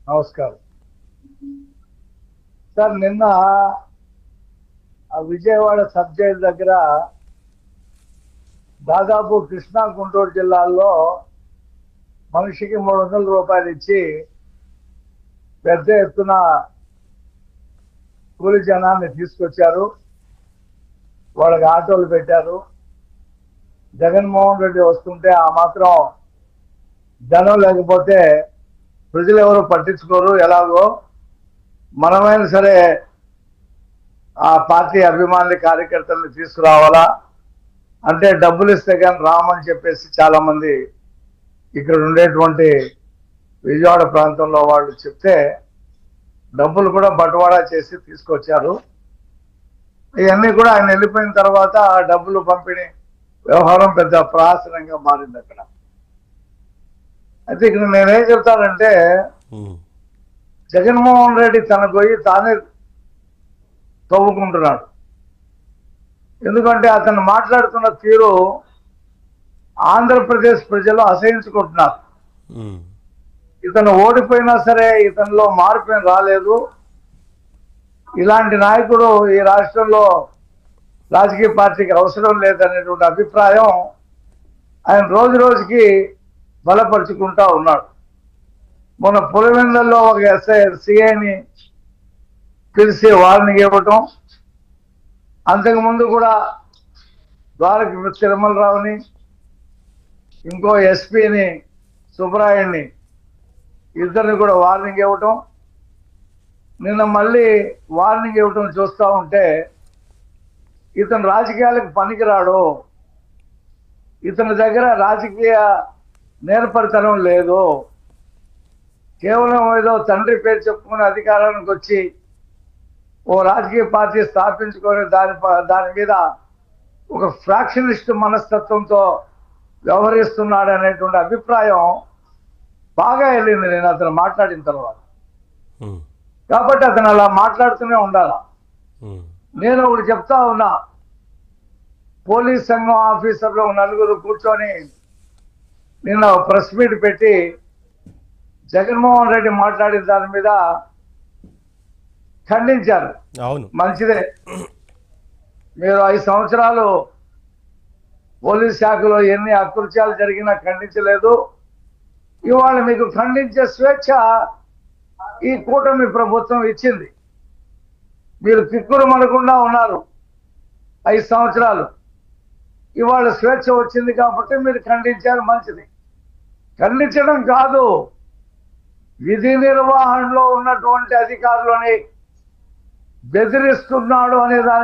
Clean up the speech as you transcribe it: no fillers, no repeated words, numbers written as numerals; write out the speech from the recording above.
నమస్కారం సార్. నిన్న ఆ విజయవాడ సబ్ జైలు దగ్గర దాదాపు కృష్ణా గుంటూరు జిల్లాల్లో మనిషికి 300 రూపాయలు ఇచ్చి పెద్ద ఎత్తున కూలి జనాన్ని తీసుకొచ్చారు. వాళ్ళకి ఆటోలు పెట్టారు. జగన్మోహన్ రెడ్డి వస్తుంటే ఆ మాత్రం జనం లేకపోతే ప్రజలు ఎవరు పట్టించుకోరు. ఎలాగో మనమైనా సరే ఆ పార్టీ అభిమానులు కార్యకర్తల్ని తీసుకురావాలా అంటే డబ్బులు ఇస్తే కానీ రామని చెప్పేసి చాలా మంది ఇక్కడ ఉండేటువంటి విజయవాడ ప్రాంతంలో వాళ్ళు చెప్తే డబ్బులు కూడా బట్వాడా చేసి తీసుకొచ్చారు. ఇవన్నీ కూడా ఆయన వెళ్ళిపోయిన తర్వాత ఆ డబ్బులు పంపిణీ వ్యవహారం పెద్ద ప్రాసనంగా మారింది అక్కడ. అయితే ఇక్కడ నేనేం చెప్తానంటే జగన్మోహన్ రెడ్డి తన గొయ్యి తానే తవ్వుకుంటున్నాడు. ఎందుకంటే అతను మాట్లాడుతున్న తీరు ఆంధ్రప్రదేశ్ ప్రజలు అసహించుకుంటున్నారు. ఇతను ఓడిపోయినా సరే ఇతనిలో మార్పు ఏం రాలేదు. ఇలాంటి నాయకుడు ఈ రాష్ట్రంలో రాజకీయ పార్టీకి అవసరం లేదనేటువంటి అభిప్రాయం ఆయన రోజు రోజుకి బలపరుచుకుంటా ఉన్నాడు. మొన్న పులివెందులలో ఒక సిఐని పిలిచి వార్నింగ్ ఇవ్వటం, అంతకుముందు కూడా ద్వారక తిరుమలరావుని, ఇంకో ఎస్పీని సుబ్రాయుడిని ఇద్దరిని కూడా వార్నింగ్ ఇవ్వటం, నిన్న మళ్ళీ వార్నింగ్ ఇవ్వటం చూస్తూ ఉంటే ఇతను రాజకీయాలకు పనికిరాడు, ఇతని దగ్గర రాజకీయ నేర్పరితనం లేదు, కేవలం ఏదో తండ్రి పేరు చెప్పుకుని అధికారానికి వచ్చి ఓ రాజకీయ పార్టీ స్థాపించుకొని దాని మీద ఒక ఫ్రాక్షనిస్ట్ మనస్తత్వంతో వ్యవహరిస్తున్నాడు అనేటువంటి అభిప్రాయం బాగా వెళ్ళింది నేను అతను మాట్లాడిన తర్వాత. కాబట్టి అతను అలా మాట్లాడుతూనే ఉండాలి. నేను ఒకటి చెప్తా ఉన్నా, పోలీస్ సంఘం ఆఫీసర్లు 4 కూర్చొని నిన్న ప్రెస్ మీట్ పెట్టి జగన్మోహన్ రెడ్డి మాట్లాడిన దాని మీద ఖండించారు. అవును, మంచిదే. మీరు 5 సంవత్సరాలు పోలీస్ శాఖలో ఎన్ని అకృత్యాలు జరిగినా ఖండించలేదు. ఇవాళ మీకు ఖండించే స్వేచ్ఛ ఈ కూటమి ప్రభుత్వం ఇచ్చింది. మీరు కిక్కురు మనకుండా ఉన్నారు 5 సంవత్సరాలు. ఇవాళ స్వేచ్ఛ వచ్చింది కాబట్టి మీరు ఖండించారు, మంచిది. ఖండించడం కాదు, విధి నిర్వహణలో ఉన్నటువంటి అధికారులని బెదిరిస్తున్నాడు అనే దాని